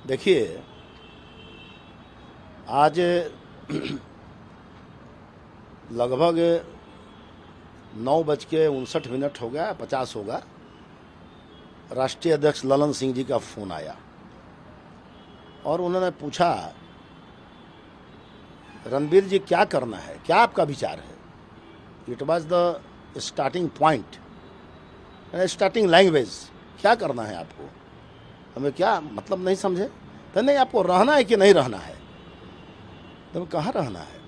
देखिए, आज लगभग 9:59 हो गया, 50 होगा। राष्ट्रीय अध्यक्ष ललन सिंह जी का फोन आया और उन्होंने पूछा, रणबीर जी क्या करना है, क्या आपका विचार है। It was the starting point, starting language. क्या करना है आपको, हमें क्या मतलब नहीं समझे। तो नहीं, आपको रहना है कि नहीं रहना है। तो कहाँ रहना है,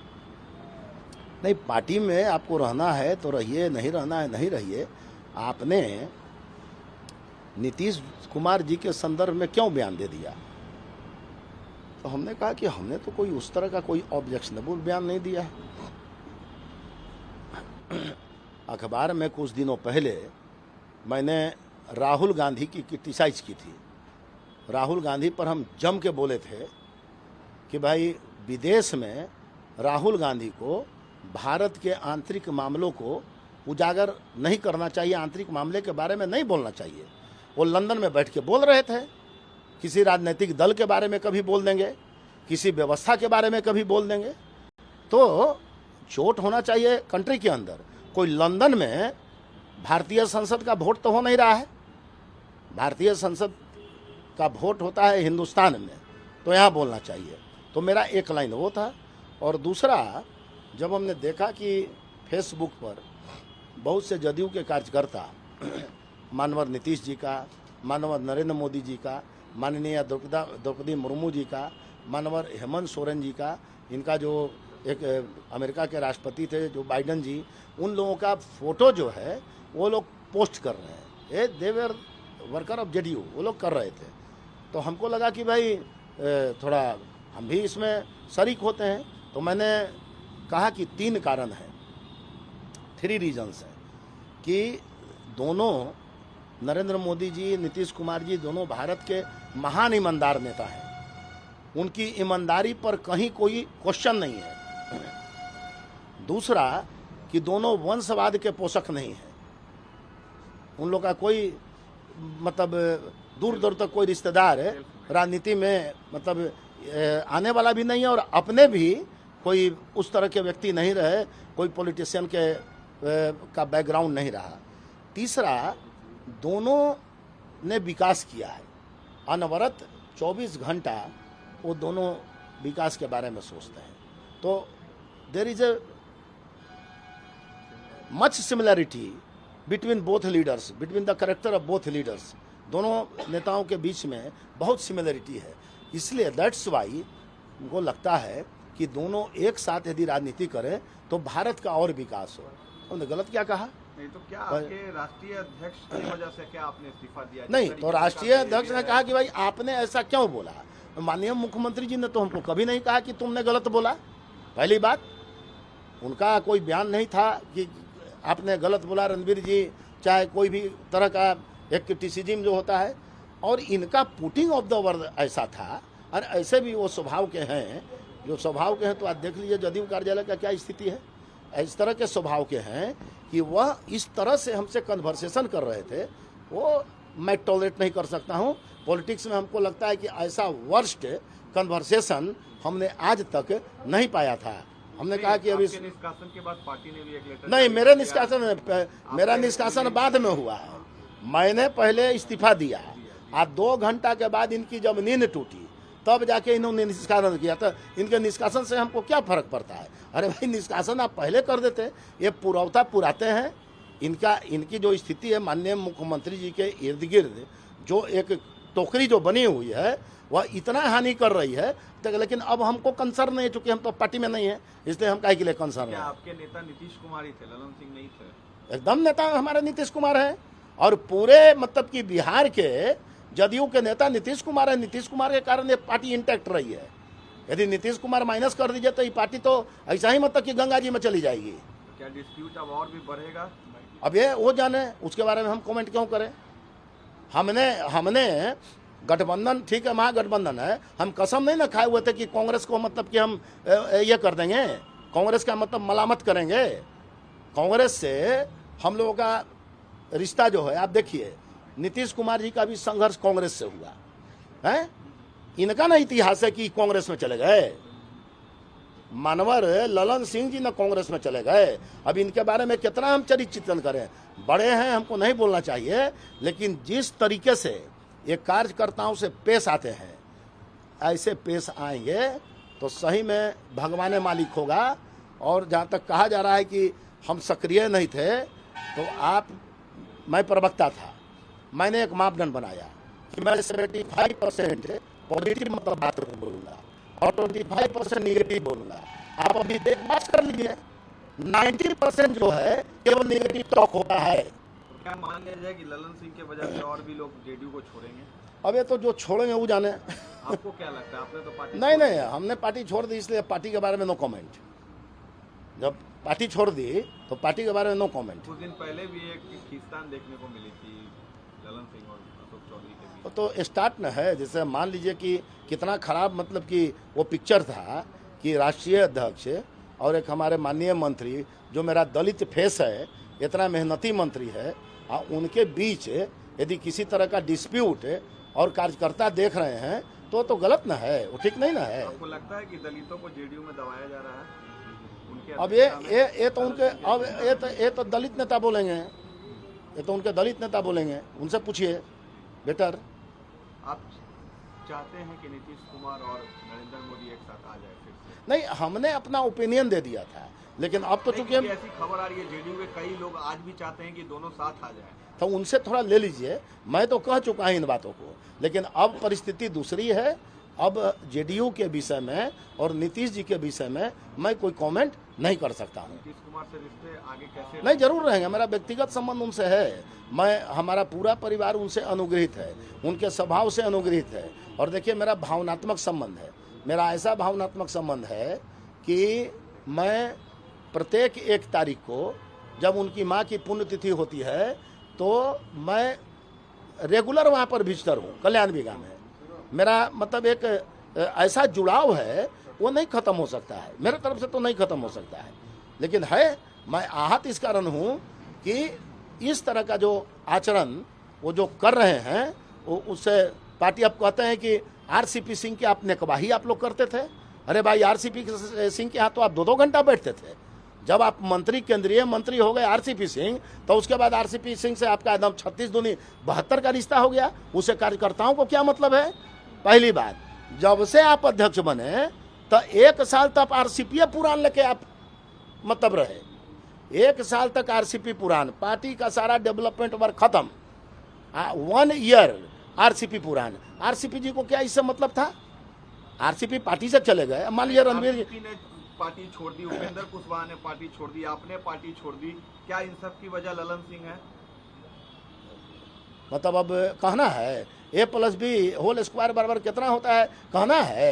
नहीं पार्टी में आपको रहना है तो रहिए, नहीं रहना है नहीं रहिए। आपने नीतीश कुमार जी के संदर्भ में क्यों बयान दे दिया। तो हमने कहा कि हमने तो कोई उस तरह का कोई ऑब्जेक्शनेबल बयान नहीं दिया है। अखबार में कुछ दिनों पहले मैंने राहुल गांधी की क्रिटिसाइज की थी। राहुल गांधी पर हम जम के बोले थे कि भाई विदेश में राहुल गांधी को भारत के आंतरिक मामलों को उजागर नहीं करना चाहिए, आंतरिक मामले के बारे में नहीं बोलना चाहिए। वो लंदन में बैठ के बोल रहे थे, किसी राजनीतिक दल के बारे में कभी बोल देंगे, किसी व्यवस्था के बारे में कभी बोल देंगे। तो चोट होना चाहिए कंट्री के अंदर। कोई लंदन में भारतीय संसद का वोट तो हो नहीं रहा है, भारतीय संसद का वोट होता है हिंदुस्तान में, तो यहाँ बोलना चाहिए। तो मेरा एक लाइन वो था। और दूसरा, जब हमने देखा कि फेसबुक पर बहुत से जदयू के कार्यकर्ता मानवर नीतीश जी का, मानवर नरेंद्र मोदी जी का, माननीय द्रौपदी मुर्मू जी का, मानवर हेमंत सोरेन जी का, इनका जो एक अमेरिका के राष्ट्रपति थे जो बाइडन जी, उन लोगों का फोटो जो है वो लोग पोस्ट कर रहे हैं। ये देवर वर्कर ऑफ जेडीयू वो लोग कर रहे थे। तो हमको लगा कि भाई थोड़ा हम भी इसमें शरीक होते हैं। तो मैंने कहा कि 3 कारण हैं, 3 रीजन्स हैं कि दोनों नरेंद्र मोदी जी, नीतीश कुमार जी दोनों भारत के महान ईमानदार नेता हैं। उनकी ईमानदारी पर कहीं कोई क्वेश्चन नहीं है। दूसरा कि दोनों वंशवाद के पोषक नहीं हैं। उन लोग का कोई मतलब दूर दूर तक कोई रिश्तेदार राजनीति में मतलब आने वाला भी नहीं है, और अपने भी कोई उस तरह के व्यक्ति नहीं रहे, कोई पॉलिटिशियन के का बैकग्राउंड नहीं रहा। तीसरा, दोनों ने विकास किया है, अनवरत 24 घंटा वो दोनों विकास के बारे में सोचते हैं। तो there is a much similarity between both leaders, between the character of both leaders. दोनों नेताओं के बीच में बहुत सिमिलरिटी है। इसलिए दैट्स वाई उनको लगता है कि दोनों एक साथ यदि राजनीति करें तो भारत का और विकास हो। उन्होंने गलत क्या कहा? नहीं तो क्या आपके राष्ट्रीय अध्यक्ष की वजह से क्या आपने इस्तीफा दिया? नहीं, तो राष्ट्रीय अध्यक्ष ने कहा कि भाई आपने ऐसा क्यों बोला। माननीय मुख्यमंत्री जी ने तो हमको कभी नहीं कहा कि तुमने गलत बोला। पहली बात, उनका कोई बयान नहीं था कि आपने गलत बोला रणबीर जी, चाहे कोई भी तरह का एक क्रिटिसिज्म जो होता है। और इनका पुटिंग ऑफ द वर्ड ऐसा था, और ऐसे भी वो स्वभाव के हैं, जो स्वभाव के हैं। तो आज देख लीजिए जदयू कार्यालय का क्या स्थिति है। इस तरह के स्वभाव के हैं कि वह इस तरह से हमसे कन्वर्सेशन कर रहे थे, वो मैं टॉलरेट नहीं कर सकता हूँ। पॉलिटिक्स में हमको लगता है कि ऐसा वर्स्ट कन्वर्सेशन हमने आज तक नहीं पाया था। हमने कहा कि अभी निष्कासन के बाद पार्टी ने भी एक लेटर नहीं, मेरा निष्कासन बाद में हुआ है। मैंने पहले इस्तीफा दिया, आज 2 घंटा के बाद इनकी जब नींद टूटी तब जाके इन्होंने निष्कासन किया। तो इनके निष्कासन से हमको क्या फर्क पड़ता है। अरे भाई, निष्कासन आप पहले कर देते। ये पुरौता पुराते हैं। इनकी जो स्थिति है माननीय मुख्यमंत्री जी के इर्द गिर्द जो एक टोकरी जो बनी हुई है वह इतना हानि कर रही है। तो लेकिन अब हमको कंसर्न नहीं है, चूंकि हम तो पार्टी में नहीं है, इसलिए हम काहे के लिए कंसर्न है। आपके नेता नीतीश कुमार ही थे, ललन सिंह नहीं थे? एकदम नेता हमारे नीतीश कुमार है, और पूरे मतलब कि बिहार के जदयू के नेता नीतीश कुमार है। नीतीश कुमार के कारण ये पार्टी इंटैक्ट रही है। यदि नीतीश कुमार माइनस कर दीजिए तो ये पार्टी तो ऐसा ही मतलब कि गंगा जी में चली जाएगी। क्या डिस्प्यूट अब और भी बढ़ेगा? अब ये वो जाने, उसके बारे में हम कमेंट क्यों करें। हमने गठबंधन, ठीक है महागठबंधन है, हम कसम नहीं ना खाए हुए थे कि कांग्रेस को मतलब कि हम ये कर देंगे, कांग्रेस का मतलब मलामत करेंगे। कांग्रेस से हम लोगों का रिश्ता जो है, आप देखिए नीतीश कुमार जी का भी संघर्ष कांग्रेस से हुआ है। इनका ना इतिहास है कि कांग्रेस में चले गए। मानवर ललन सिंह जी ना कांग्रेस में चले गए। अब इनके बारे में कितना हम चरित्र चिंतन करें, बड़े हैं, हमको नहीं बोलना चाहिए, लेकिन जिस तरीके से ये कार्यकर्ताओं से पेश आते हैं, ऐसे पेश आएंगे तो सही में भगवान मालिक होगा। और जहाँ तक कहा जा रहा है कि हम सक्रिय नहीं थे, तो मैं प्रवक्ता था, मैंने एक मापदंड बनाया कि मैं 75% पॉजिटिव मतलब बात बोलूँगा और 25% निगेटिव बोलूँगा। आप अभी बात कर लीजिए, 90% जो है केवल निगेटिव टॉक होता है। क्या मान लिया जाए कि ललन सिंह के वजह से और भी लोग जेडीयू को छोड़ेंगे? अब ये तो जो छोड़ेंगे वो जाने। आपको क्या लगता है, आपने तो पार्टी नहीं, हमने पार्टी छोड़ दी, इसलिए पार्टी के बारे में नो कमेंट। जब पार्टी छोड़ दी तो पार्टी के बारे में नो कमेंट। कुछ दिन पहले भी एक खींचतान देखने को मिली थी ललन सिंह और अशोक चौधरी के बीच। तो स्टार्ट न है, जैसे मान लीजिए कि कितना खराब, मतलब कि वो पिक्चर था कि राष्ट्रीय अध्यक्ष और एक हमारे माननीय मंत्री, जो मेरा दलित फेस है, इतना मेहनती मंत्री है, उनके बीच यदि किसी तरह का डिस्प्यूट और कार्यकर्ता देख रहे हैं तो गलत ना है, वो ठीक नहीं ना है। आपको लगता है कि दलितों को जेडीयू में दबाया जा रहा है? अब ये तो उनके, अब ये तो दलित नेता बोलेंगे, ये तो उनके दलित नेता बोलेंगे, उनसे पूछिए बेटर। आप चाहते हैं कि नीतीश कुमार और नरेंद्र मोदी एक साथ आ जाए फिर से? नहीं, हमने अपना ओपिनियन दे दिया था, लेकिन अब तो चूंकि ऐसी खबर आ रही है जेडीयू के कई लोग आज भी चाहते हैं कि दोनों साथ आ जाए, तो उनसे थोड़ा ले लीजिए। मैं तो कह चुका हूं इन बातों को, लेकिन अब परिस्थिति दूसरी है। अब जेडीयू के विषय में और नीतीश जी के विषय में मैं कोई कमेंट नहीं कर सकता हूं। नीतीश कुमार से रिश्ते आगे कैसे? नहीं, जरूर रहेंगे, मेरा व्यक्तिगत संबंध उनसे है, हमारा पूरा परिवार उनसे अनुग्रहित है, उनके स्वभाव से अनुग्रहित है। और देखिए, मेरा भावनात्मक संबंध है, मेरा ऐसा भावनात्मक संबंध है कि मैं प्रत्येक 1 तारीख को जब उनकी माँ की पुण्यतिथि होती है तो मैं रेगुलर वहाँ पर विजिटर हूँ। कल्याण बिगा में मेरा मतलब एक ऐसा जुड़ाव है, वो नहीं खत्म हो सकता है, मेरे तरफ से तो नहीं खत्म हो सकता है। लेकिन है, मैं आहत इस कारण हूँ कि इस तरह का जो आचरण वो जो कर रहे हैं, वो उससे पार्टी अब कहते हैं कि आरसीपी सिंह की आप निकबाही आप लोग करते थे। अरे भाई, आरसीपी सिंह के यहाँ तो आप 2-2 घंटा बैठते थे। जब आप मंत्री, केंद्रीय मंत्री हो गए आरसीपी सिंह, तो उसके बाद आरसीपी सिंह से आपका एकदम 36 दूनी 72 का रिश्ता हो गया। उससे कार्यकर्ताओं को क्या मतलब है? पहली बात, जब से आप अध्यक्ष बने तो 1 साल तक आरसीपी पुराण लेके आप मतलब रहे। 1 साल तक आरसीपी पुराण, पार्टी का सारा डेवलपमेंट वर्क खत्म। 1 ईयर आरसीपी पुराण। आरसीपी जी को क्या इससे मतलब था? आरसीपी पार्टी से चले गए। मान लीजिए रणवीर जी ने पार्टी छोड़ दी, उपेंद्र कुशवाहा ने पार्टी छोड़ दी, आपने पार्टी छोड़ दी, क्या इन सब की वजह ललन सिंह है? मतलब अब कहना है A+B² बराबर कितना होता है, कहना है,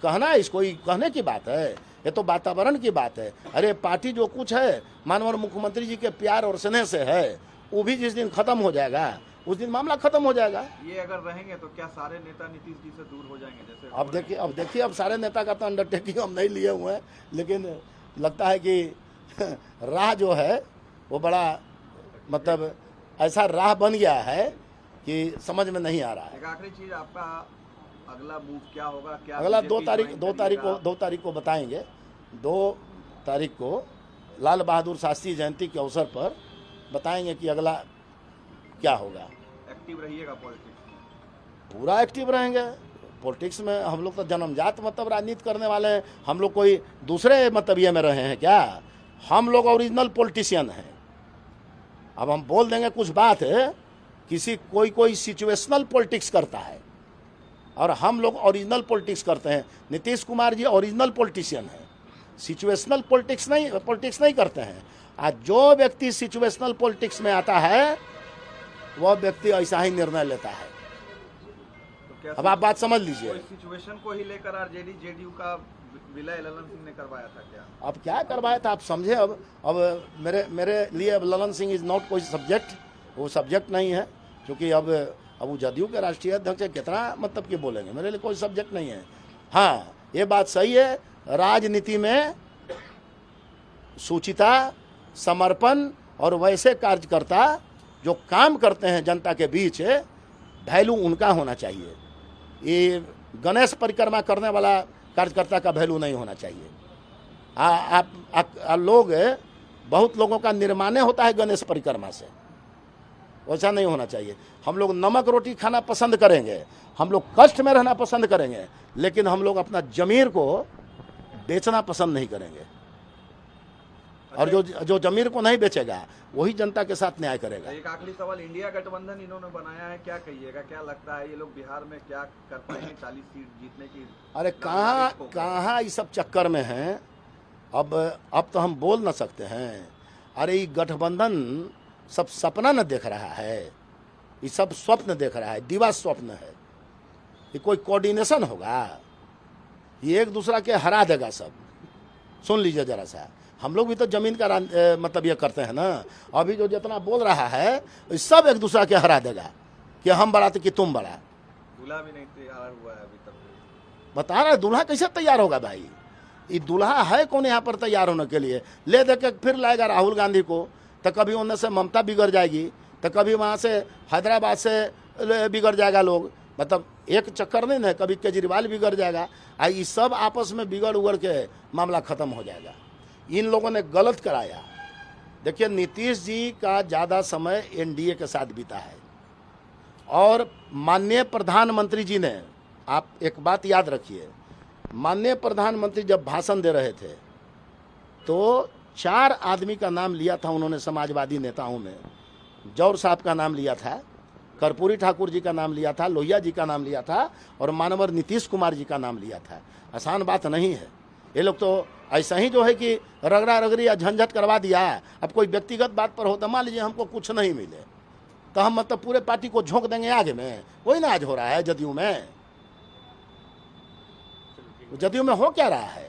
कहना इसको कहने की बात है, ये तो वातावरण की बात है। अरे पार्टी जो कुछ है माननीय मुख्यमंत्री जी के प्यार और स्नेह से है, वो भी जिस दिन खत्म हो जाएगा उस दिन मामला खत्म हो जाएगा। ये अगर रहेंगे तो क्या सारे नेता नीतीश जी से दूर हो जाएंगे? जैसे अब देखिए अब सारे नेता का तो अंडरटेकिंग हम नहीं लिए हुए हैं, लेकिन लगता है कि राह जो है वो बड़ा मतलब ऐसा राह बन गया है कि समझ में नहीं आ रहा है। एक आखिरी चीज, आपका अगला मूव क्या होगा? क्या अगला 2 तारीख को बताएंगे। 2 तारीख को लाल बहादुर शास्त्री जयंती के अवसर पर बताएंगे कि अगला क्या होगा। एक्टिव रहिएगा पॉलिटिक्स में? पूरा एक्टिव रहेंगे पॉलिटिक्स में। हम लोग तो जन्मजात मतलब राजनीति करने वाले हैं, हम लोग कोई दूसरे मतलब ये में रहे हैं क्या? हम लोग ओरिजिनल पॉलिटिशियन हैं। अब हम बोल देंगे कुछ बात है, कोई सिचुएशनल पॉलिटिक्स करता है और हम लोग ओरिजिनल पॉलिटिक्स करते हैं। नीतीश कुमार जी ओरिजिनल पॉलिटिशियन हैं, सिचुएशनल पॉलिटिक्स नहीं करते हैं। आज जो व्यक्ति सिचुएशनल पॉलिटिक्स में आता है वह व्यक्ति ऐसा ही निर्णय लेता है। तो अब आप बात समझ लीजिए। सिचुएशन को ही लेकर आरजेडी जेडीयू का विलय ललन सिंह ने करवाया था क्या? अब क्या करवाया था आप समझे। अब मेरे लिए अब ललन सिंह इज नॉट कोई सब्जेक्ट, वो सब्जेक्ट नहीं है, क्योंकि अब वो जदयू के राष्ट्रीय अध्यक्ष है, कितना मतलब कि बोलेंगे, मेरे लिए कोई सब्जेक्ट नहीं है। हाँ, ये बात सही है, राजनीति में शुचिता, समर्पण और वैसे कार्यकर्ता जो काम करते हैं जनता के बीच, वैल्यू उनका होना चाहिए। ये गणेश परिक्रमा करने वाला कार्यकर्ता का वैल्यू नहीं होना चाहिए। लोग बहुत लोगों का निर्माण होता है गणेश परिक्रमा से, वैसा नहीं होना चाहिए। हम लोग नमक रोटी खाना पसंद करेंगे, हम लोग कष्ट में रहना पसंद करेंगे, लेकिन हम लोग अपना जमीर को बेचना पसंद नहीं करेंगे। और जो जमीर को नहीं बेचेगा वही जनता के साथ न्याय करेगा। एक आखिरी सवाल, इंडिया गठबंधन इन्होंने बनाया है, क्या कहिएगा, क्या लगता है ये लोग बिहार में क्या कर पाएंगे 40 सीट जीतने की? अरे कहाँ इस सब चक्कर में हैं। अब तो हम बोल ना सकते हैं। अरे ये गठबंधन सब सपना न देख रहा है, ये सब स्वप्न देख रहा है, दिवा स्वप्न है। ये कोई कोऑर्डिनेशन होगा? ये एक दूसरा के हरा देगा सब। सुन लीजिए जरा सा, हम लोग भी तो जमीन का मतलब ये करते हैं ना। अभी जो जितना बोल रहा है सब एक दूसरा के हरा देगा कि हम बड़ा तो कि तुम बड़ा। दूल्हा भी नहीं तैयार हुआ है अभी तक। बता रहे दूल्हा कैसे तैयार होगा भाई? ये दूल्हा है कौन यहाँ पर तैयार होने के लिए? ले दे के फिर लाएगा राहुल गांधी को, तो कभी उनमें से ममता बिगड़ जाएगी, तो कभी वहाँ से हैदराबाद से बिगड़ जाएगा लोग। मतलब एक चक्कर नहीं ना, कभी केजरीवाल बिगड़ जाएगा। ये सब आपस में बिगड़ उगड़ के मामला खत्म हो जाएगा। इन लोगों ने गलत कराया। देखिए नीतीश जी का ज़्यादा समय एनडीए के साथ बीता है, और माननीय प्रधानमंत्री जी ने, आप एक बात याद रखिए, माननीय प्रधानमंत्री जब भाषण दे रहे थे तो 4 आदमी का नाम लिया था उन्होंने समाजवादी नेताओं में। जौहर साहब का नाम लिया था, कर्पूरी ठाकुर जी का नाम लिया था, लोहिया जी का नाम लिया था, और मानवर नीतीश कुमार जी का नाम लिया था। आसान बात नहीं है। ये लोग तो ऐसा ही जो है कि रगड़ा रगड़ी या झंझट करवा दिया। अब कोई व्यक्तिगत बात पर हो तो मान लीजिए हमको कुछ नहीं मिले तो हम मतलब पूरे पार्टी को झोंक देंगे आगे में। वही ना आज हो रहा है जदयू में। जदयू में हो क्या रहा है?